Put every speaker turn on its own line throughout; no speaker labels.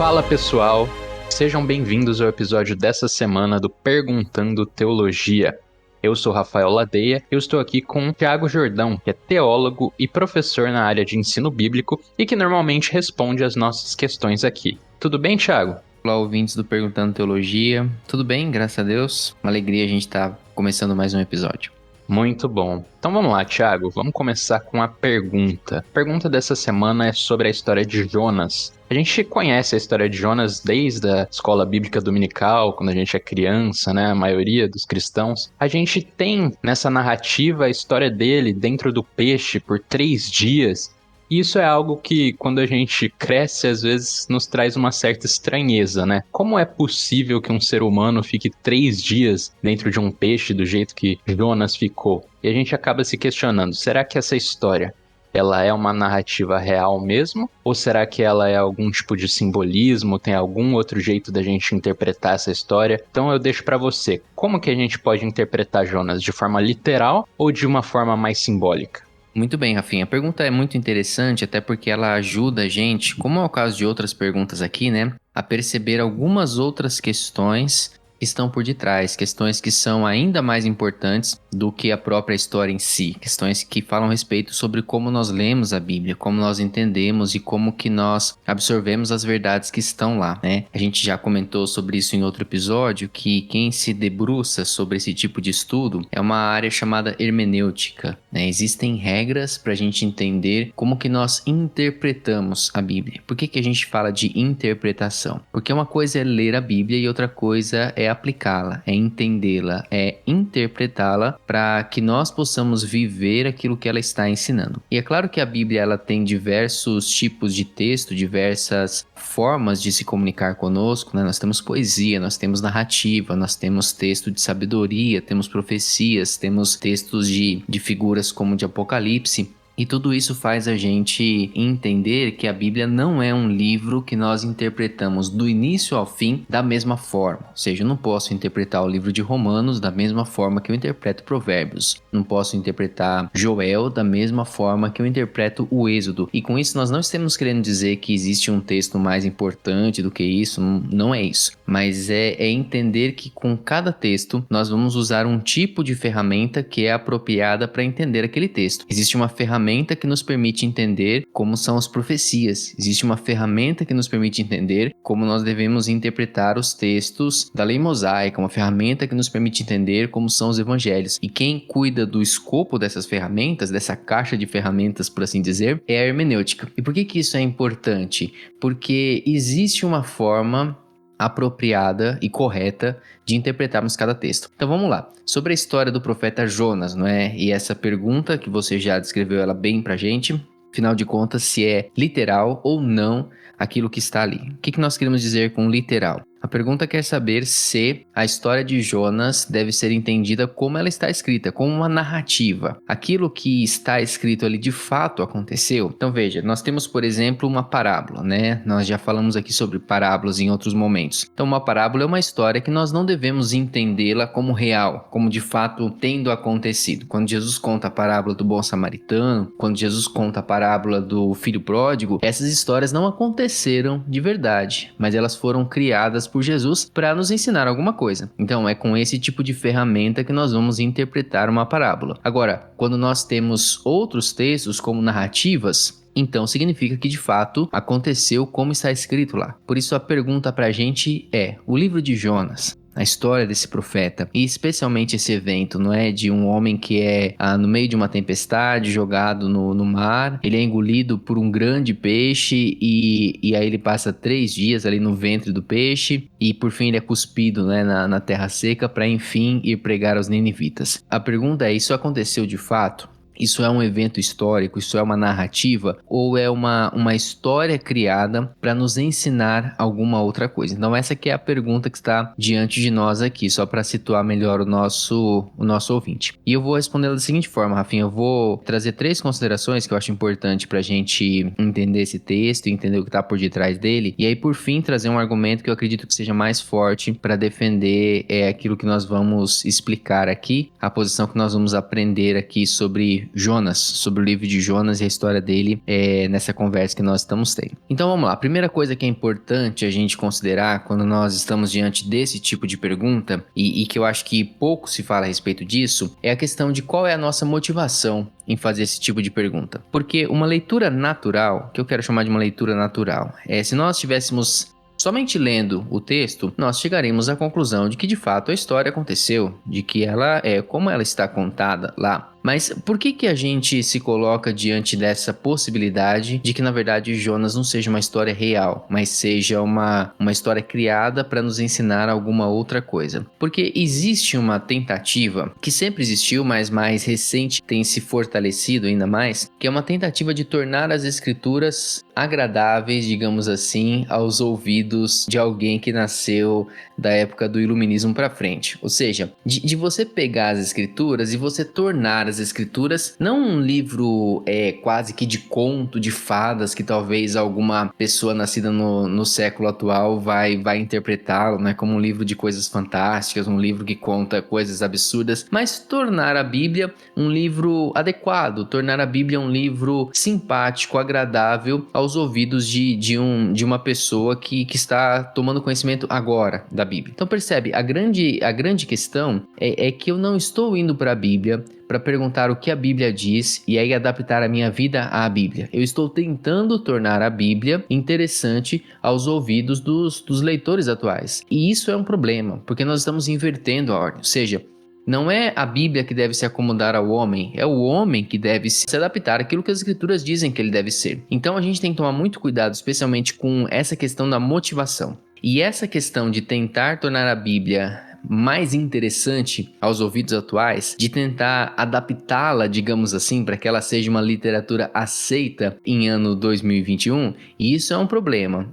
Fala pessoal, sejam bem-vindos ao episódio dessa semana do Perguntando Teologia. Eu sou Rafael Ladeia e eu estou aqui com Thiago Jordão, que é teólogo e professor na área de ensino bíblico e que normalmente responde às nossas questões aqui. Tudo bem, Thiago?
Olá, ouvintes do Perguntando Teologia. Tudo bem, graças a Deus. Uma alegria a gente estar começando mais um episódio.
Muito bom. Então vamos lá, Thiago. Vamos começar com a pergunta. A pergunta dessa semana é sobre a história de Jonas. A gente conhece a história de Jonas desde a escola bíblica dominical, quando a gente é criança, né? A maioria dos cristãos. A gente tem nessa narrativa a história dele dentro do peixe por 3 dias. E isso é algo que, quando a gente cresce, às vezes nos traz uma certa estranheza, né? Como é possível que um ser humano fique 3 dias dentro de um peixe do jeito que Jonas ficou? E a gente acaba se questionando, será que essa história, ela é uma narrativa real mesmo? Ou será que ela é algum tipo de simbolismo? Tem algum outro jeito da gente interpretar essa história? Então eu deixo pra você, como que a gente pode interpretar Jonas? De forma literal ou de uma forma mais simbólica?
Muito bem, Rafinha. A pergunta é muito interessante, até porque ela ajuda a gente, como é o caso de outras perguntas aqui, né, a perceber algumas outras questões que estão por detrás, questões que são ainda mais importantes do que a própria história em si, questões que falam a respeito sobre como nós lemos a Bíblia, como nós entendemos e como que nós absorvemos as verdades que estão lá, né? A gente já comentou sobre isso em outro episódio, que quem se debruça sobre esse tipo de estudo é uma área chamada hermenêutica, né? Existem regras para a gente entender como que nós interpretamos a Bíblia. Por que a gente fala de interpretação? Porque uma coisa é ler a Bíblia e outra coisa é aplicá-la, é entendê-la, é interpretá-la para que nós possamos viver aquilo que ela está ensinando. E é claro que a Bíblia ela tem diversos tipos de texto, diversas formas de se comunicar conosco, né? Nós temos poesia, nós temos narrativa, nós temos texto de sabedoria, temos profecias, temos textos de figuras como de Apocalipse. E tudo isso faz a gente entender que a Bíblia não é um livro que nós interpretamos do início ao fim da mesma forma. Ou seja, eu não posso interpretar o livro de Romanos da mesma forma que eu interpreto Provérbios. Não posso interpretar Joel da mesma forma que eu interpreto o Êxodo. E com isso nós não estamos querendo dizer que existe um texto mais importante do que isso, não é isso. Mas é entender que com cada texto nós vamos usar um tipo de ferramenta que é apropriada para entender aquele texto. Existe uma ferramenta que nos permite entender como são as profecias. Existe uma ferramenta que nos permite entender como nós devemos interpretar os textos da lei mosaica, uma ferramenta que nos permite entender como são os evangelhos. E quem cuida do escopo dessas ferramentas, dessa caixa de ferramentas, por assim dizer, é a hermenêutica. E por que isso é importante? Porque existe uma forma apropriada e correta de interpretarmos cada texto. Então vamos lá, sobre a história do profeta Jonas, não é? E essa pergunta que você já descreveu ela bem pra gente, afinal de contas, se é literal ou não aquilo que está ali. O que nós queremos dizer com literal? A pergunta quer saber se a história de Jonas deve ser entendida como ela está escrita, como uma narrativa. Aquilo que está escrito ali de fato aconteceu? Então veja, nós temos, por exemplo, uma parábola, né? Nós já falamos aqui sobre parábolas em outros momentos. Então uma parábola é uma história que nós não devemos entendê-la como real, como de fato tendo acontecido. Quando Jesus conta a parábola do bom samaritano, quando Jesus conta a parábola do filho pródigo, essas histórias não aconteceram de verdade, mas elas foram criadas por Jesus para nos ensinar alguma coisa. Então é com esse tipo de ferramenta que nós vamos interpretar uma parábola. Agora, quando nós temos outros textos como narrativas, então significa que de fato aconteceu como está escrito lá. Por isso a pergunta para a gente é: o livro de Jonas, a história desse profeta, e especialmente esse evento, não é? De um homem que é no meio de uma tempestade, jogado no mar, ele é engolido por um grande peixe e aí ele passa 3 dias ali no ventre do peixe e por fim ele é cuspido, né, na terra seca para enfim ir pregar aos ninivitas. A pergunta é: isso aconteceu de fato? Isso é um evento histórico? Isso é uma narrativa? Ou é uma história criada para nos ensinar alguma outra coisa? Então essa que é a pergunta que está diante de nós aqui, só para situar melhor o nosso ouvinte. E eu vou responder da seguinte forma, Rafinha. Eu vou trazer 3 considerações que eu acho importante para a gente entender esse texto e entender o que está por detrás dele. E aí, por fim, trazer um argumento que eu acredito que seja mais forte para defender aquilo que nós vamos explicar aqui, a posição que nós vamos aprender aqui sobre sobre o livro de Jonas e a história dele nessa conversa que nós estamos tendo. Então vamos lá, a primeira coisa que é importante a gente considerar quando nós estamos diante desse tipo de pergunta, e que eu acho que pouco se fala a respeito disso, é a questão de qual é a nossa motivação em fazer esse tipo de pergunta. Porque uma leitura natural, que eu quero chamar de uma leitura natural, se nós estivéssemos somente lendo o texto, nós chegaremos à conclusão de que de fato a história aconteceu, de que ela é como ela está contada lá. Mas por que a gente se coloca diante dessa possibilidade de que, na verdade, Jonas não seja uma história real, mas seja uma história criada para nos ensinar alguma outra coisa? Porque existe uma tentativa, que sempre existiu, mas mais recente tem se fortalecido ainda mais, que é uma tentativa de tornar as escrituras agradáveis, digamos assim, aos ouvidos de alguém que nasceu da época do iluminismo para frente. Ou seja, de você pegar as escrituras e você tornar as escrituras não um livro quase que de conto, de fadas, que talvez alguma pessoa nascida no século atual vai interpretá-lo, né, como um livro de coisas fantásticas, um livro que conta coisas absurdas, mas tornar a Bíblia um livro adequado, tornar a Bíblia um livro simpático, agradável aos ouvidos de uma pessoa que está tomando conhecimento agora da Bíblia. Então percebe, a grande questão é que eu não estou indo para a Bíblia para perguntar o que a Bíblia diz e aí adaptar a minha vida à Bíblia. Eu estou tentando tornar a Bíblia interessante aos ouvidos dos leitores atuais. E isso é um problema, porque nós estamos invertendo a ordem. Ou seja, não é a Bíblia que deve se acomodar ao homem, é o homem que deve se adaptar àquilo que as Escrituras dizem que ele deve ser. Então a gente tem que tomar muito cuidado, especialmente com essa questão da motivação. E essa questão de tentar tornar a Bíblia mais interessante aos ouvidos atuais, de tentar adaptá-la, digamos assim, para que ela seja uma literatura aceita em ano 2021, e isso é um problema.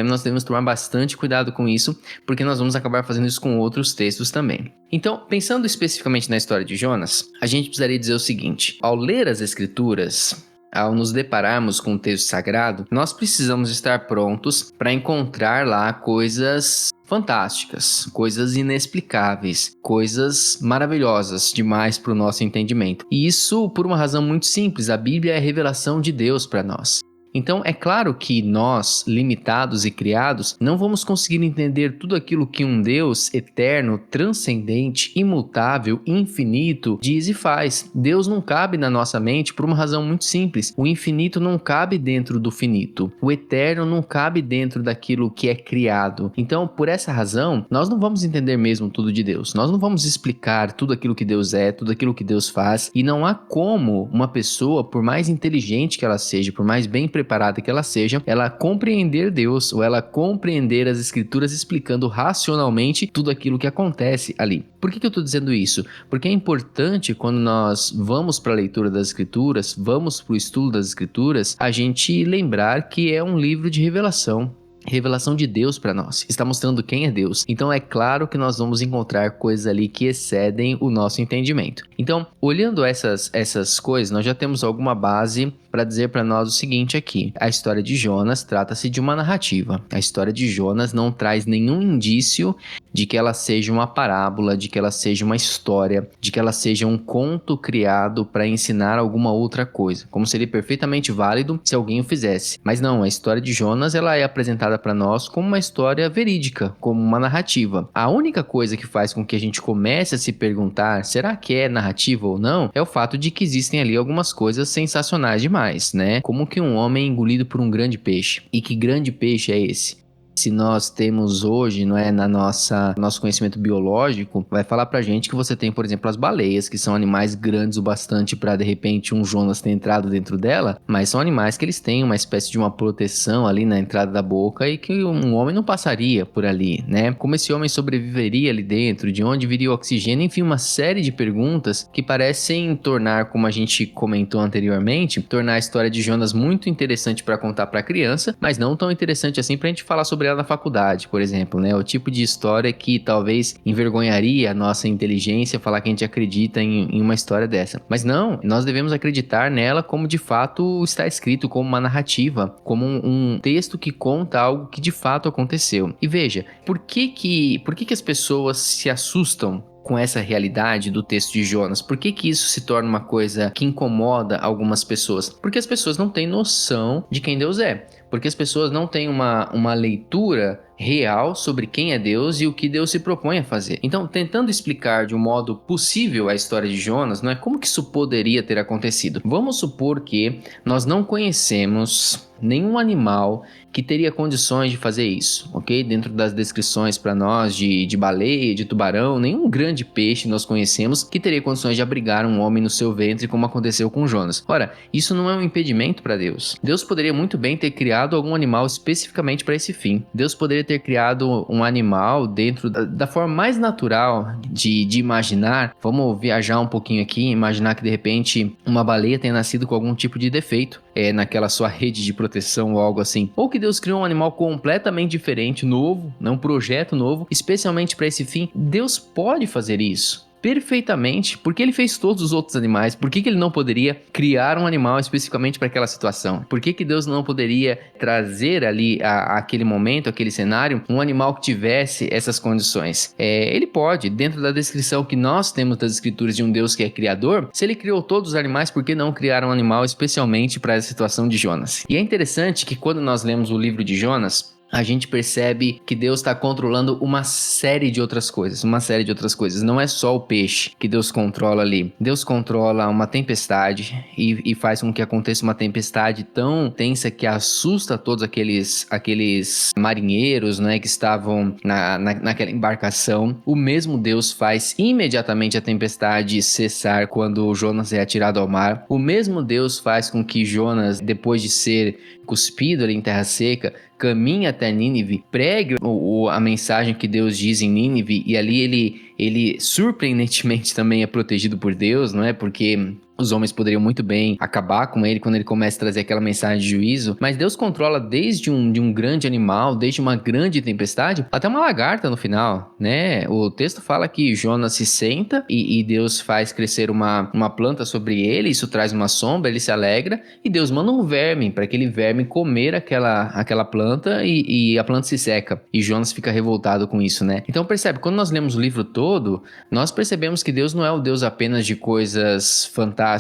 Nós devemos tomar bastante cuidado com isso, porque nós vamos acabar fazendo isso com outros textos também. Então, pensando especificamente na história de Jonas, a gente precisaria dizer o seguinte: ao ler as Escrituras, ao nos depararmos com o texto sagrado, nós precisamos estar prontos para encontrar lá coisas fantásticas, coisas inexplicáveis, coisas maravilhosas demais para o nosso entendimento. E isso por uma razão muito simples: a Bíblia é a revelação de Deus para nós. Então, é claro que nós, limitados e criados, não vamos conseguir entender tudo aquilo que um Deus eterno, transcendente, imutável, infinito, diz e faz. Deus não cabe na nossa mente por uma razão muito simples: o infinito não cabe dentro do finito. O eterno não cabe dentro daquilo que é criado. Então, por essa razão, nós não vamos entender mesmo tudo de Deus. Nós não vamos explicar tudo aquilo que Deus é, tudo aquilo que Deus faz. E não há como uma pessoa, por mais inteligente que ela seja, por mais bem preparada que ela seja, ela compreender Deus ou ela compreender as Escrituras explicando racionalmente tudo aquilo que acontece ali. Por que eu estou dizendo isso? Porque é importante, quando nós vamos para a leitura das Escrituras, vamos para o estudo das Escrituras, a gente lembrar que é um livro de revelação de Deus para nós, está mostrando quem é Deus. Então é claro que nós vamos encontrar coisas ali que excedem o nosso entendimento. Então, olhando essas coisas, nós já temos alguma base para dizer para nós o seguinte aqui: a história de Jonas trata-se de uma narrativa. A história de Jonas não traz nenhum indício de que ela seja uma parábola, de que ela seja uma história, de que ela seja um conto criado para ensinar alguma outra coisa, como seria perfeitamente válido se alguém o fizesse. Mas não, a história de Jonas ela é apresentada para nós como uma história verídica, como uma narrativa. A única coisa que faz com que a gente comece a se perguntar, será que é narrativa ou não, é o fato de que existem ali algumas coisas sensacionais demais, né? Como que um homem é engolido por um grande peixe. E que grande peixe é esse? Se nós temos hoje, não é, nosso conhecimento biológico, vai falar pra gente que você tem, por exemplo, as baleias, que são animais grandes o bastante para de repente um Jonas ter entrado dentro dela, mas são animais que eles têm uma espécie de uma proteção ali na entrada da boca e que um homem não passaria por ali, né? Como esse homem sobreviveria ali dentro, de onde viria o oxigênio, enfim, uma série de perguntas que parecem tornar, como a gente comentou anteriormente, tornar a história de Jonas muito interessante para contar para criança, mas não tão interessante assim pra gente falar sobre ela na faculdade, por exemplo, né? O tipo de história que talvez envergonharia a nossa inteligência falar que a gente acredita em uma história dessa. Mas não, nós devemos acreditar nela como de fato está escrito, como uma narrativa, como um texto que conta algo que de fato aconteceu. E veja, por que as pessoas se assustam com essa realidade do texto de Jonas? Por que que isso se torna uma coisa que incomoda algumas pessoas? Porque as pessoas não têm noção de quem Deus é. Porque as pessoas não têm uma leitura real sobre quem é Deus e o que Deus se propõe a fazer. Então, tentando explicar de um modo possível a história de Jonas, não é como que isso poderia ter acontecido. Vamos supor que nós não conhecemos nenhum animal que teria condições de fazer isso, ok? Dentro das descrições para nós de baleia, de tubarão, nenhum grande peixe nós conhecemos que teria condições de abrigar um homem no seu ventre, como aconteceu com Jonas. Ora, isso não é um impedimento para Deus. Deus poderia muito bem ter criado algum animal especificamente para esse fim. Deus poderia ter criado um animal dentro da forma mais natural de imaginar. Vamos viajar um pouquinho aqui, imaginar que de repente uma baleia tenha nascido com algum tipo de defeito naquela sua rede de proteção ou algo assim. Ou que Deus criou um animal completamente diferente, novo, um projeto novo, especialmente para esse fim. Deus pode fazer isso perfeitamente, porque ele fez todos os outros animais. Por que ele não poderia criar um animal especificamente para aquela situação? Por que Deus não poderia trazer ali aquele momento, aquele cenário, um animal que tivesse essas condições? Ele pode, dentro da descrição que nós temos das escrituras de um Deus que é criador, se ele criou todos os animais, por que não criar um animal especialmente para essa situação de Jonas? E é interessante que quando nós lemos o livro de Jonas, a gente percebe que Deus está controlando uma série de outras coisas. Não é só o peixe que Deus controla ali. Deus controla uma tempestade e faz com que aconteça uma tempestade tão tensa que assusta todos aqueles marinheiros, né, que estavam naquela embarcação. O mesmo Deus faz imediatamente a tempestade cessar quando Jonas é atirado ao mar. O mesmo Deus faz com que Jonas, depois de ser cuspido ali em terra seca, caminhe até Nínive, pregue a mensagem que Deus diz em Nínive, e ali ele surpreendentemente também é protegido por Deus, não é? Porque os homens poderiam muito bem acabar com ele quando ele começa a trazer aquela mensagem de juízo, mas Deus controla desde um grande animal, desde uma grande tempestade, até uma lagarta no final, né? O texto fala que Jonas se senta e Deus faz crescer uma planta sobre ele, isso traz uma sombra, ele se alegra, e Deus manda um verme, para aquele verme comer aquela planta e a planta se seca, e Jonas fica revoltado com isso, né? Então percebe, quando nós lemos o livro todo, nós percebemos que Deus não é o Deus apenas de coisas fantásticas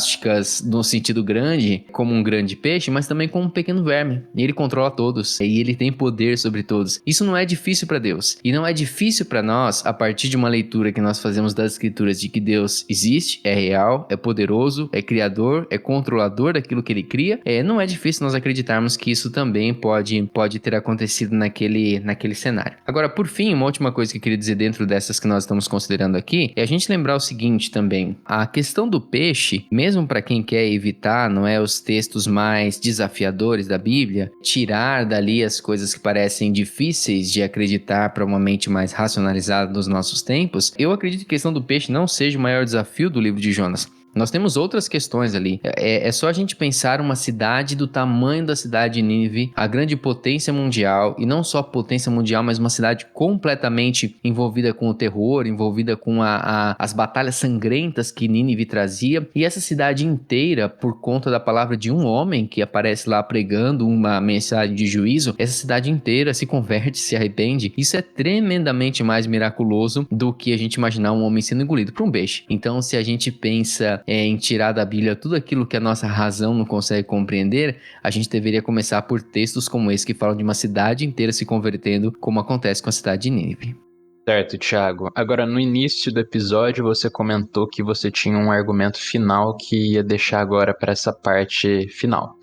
no sentido grande, como um grande peixe, mas também como um pequeno verme. E ele controla todos, e ele tem poder sobre todos. Isso não é difícil para Deus, e não é difícil para nós, a partir de uma leitura que nós fazemos das escrituras, de que Deus existe, é real, é poderoso, é criador, é controlador daquilo que ele cria. Não é difícil nós acreditarmos que isso também pode ter acontecido naquele cenário. Agora, por fim, uma última coisa que eu queria dizer dentro dessas que nós estamos considerando aqui, é a gente lembrar o seguinte também: a questão do peixe, mesmo para quem quer evitar, não é, os textos mais desafiadores da Bíblia, tirar dali as coisas que parecem difíceis de acreditar para uma mente mais racionalizada dos nossos tempos, eu acredito que a questão do peixe não seja o maior desafio do livro de Jonas. Nós temos outras questões ali. É só a gente pensar uma cidade do tamanho da cidade de Nínive, a grande potência mundial, e não só potência mundial, mas uma cidade completamente envolvida com o terror, envolvida com as batalhas sangrentas que Nínive trazia, e essa cidade inteira, por conta da palavra de um homem que aparece lá pregando uma mensagem de juízo, essa cidade inteira se converte, se arrepende. Isso é tremendamente mais miraculoso do que a gente imaginar um homem sendo engolido por um peixe. Então, se a gente pensa em tirar da Bíblia tudo aquilo que a nossa razão não consegue compreender, a gente deveria começar por textos como esse que falam de uma cidade inteira se convertendo, como acontece com a cidade de Nínive.
Certo, Thiago. Agora, no início do episódio, você comentou que você tinha um argumento final que ia deixar agora para essa parte final.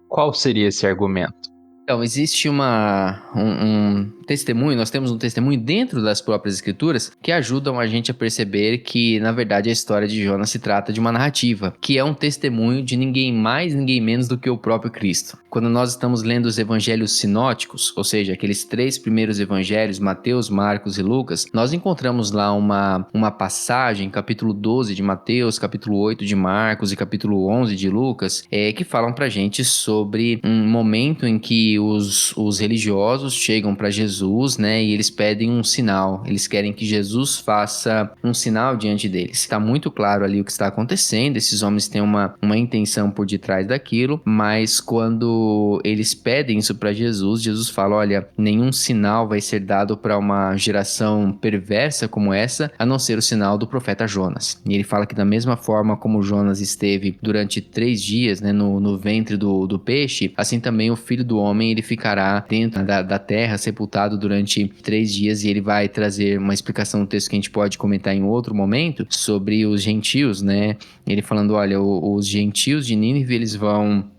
Qual seria esse argumento?
Então, existe um testemunho, nós temos um testemunho dentro das próprias escrituras que ajudam a gente a perceber que, na verdade, a história de Jonas se trata de uma narrativa, que é um testemunho de ninguém mais, ninguém menos do que o próprio Cristo. Quando nós estamos lendo os evangelhos sinóticos, ou seja, aqueles 3 primeiros evangelhos, Mateus, Marcos e Lucas, nós encontramos lá uma passagem, capítulo 12 de Mateus, capítulo 8 de Marcos e capítulo 11 de Lucas, que falam pra gente sobre um momento em que os religiosos chegam para Jesus Jesus, né? E eles pedem um sinal. Eles querem que Jesus faça um sinal diante deles. Está muito claro ali o que está acontecendo. Esses homens têm uma intenção por detrás daquilo, mas quando eles pedem isso para Jesus, Jesus fala: olha, nenhum sinal vai ser dado para uma geração perversa como essa, a não ser o sinal do profeta Jonas. E ele fala que da mesma forma como Jonas esteve durante 3 dias, né, no ventre do peixe, assim também o Filho do Homem ele ficará dentro da terra, sepultado durante 3 dias, e ele vai trazer uma explicação do texto que a gente pode comentar em outro momento, sobre os gentios, né? Ele falando: olha, os gentios de Nínive, eles vão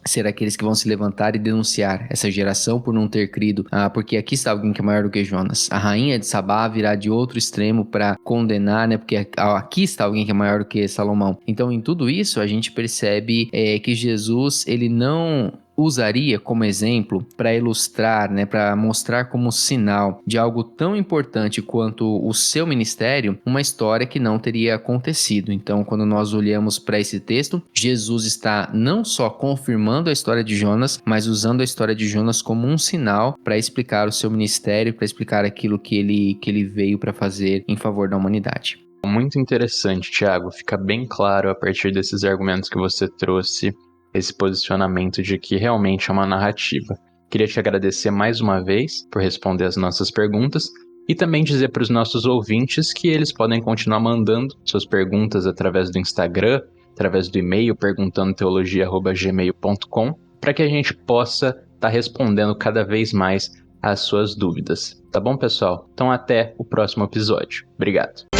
ser aqueles que vão se levantar e denunciar essa geração por não ter crido, porque aqui está alguém que é maior do que Jonas. A rainha de Sabá virá de outro extremo para condenar, né? Porque aqui está alguém que é maior do que Salomão. Então, em tudo isso, a gente percebe que Jesus, ele não usaria como exemplo para ilustrar, né, para mostrar como sinal de algo tão importante quanto o seu ministério, uma história que não teria acontecido. Então, quando nós olhamos para esse texto, Jesus está não só confirmando a história de Jonas, mas usando a história de Jonas como um sinal para explicar o seu ministério, para explicar aquilo que ele veio para fazer em favor da humanidade.
Muito interessante, Thiago. Fica bem claro a partir desses argumentos que você trouxe esse posicionamento de que realmente é uma narrativa. Queria te agradecer mais uma vez por responder as nossas perguntas e também dizer para os nossos ouvintes que eles podem continuar mandando suas perguntas através do Instagram, através do e-mail perguntandoteologia@gmail.com, para que a gente possa estar respondendo cada vez mais às suas dúvidas. Tá bom, pessoal? Então até o próximo episódio. Obrigado.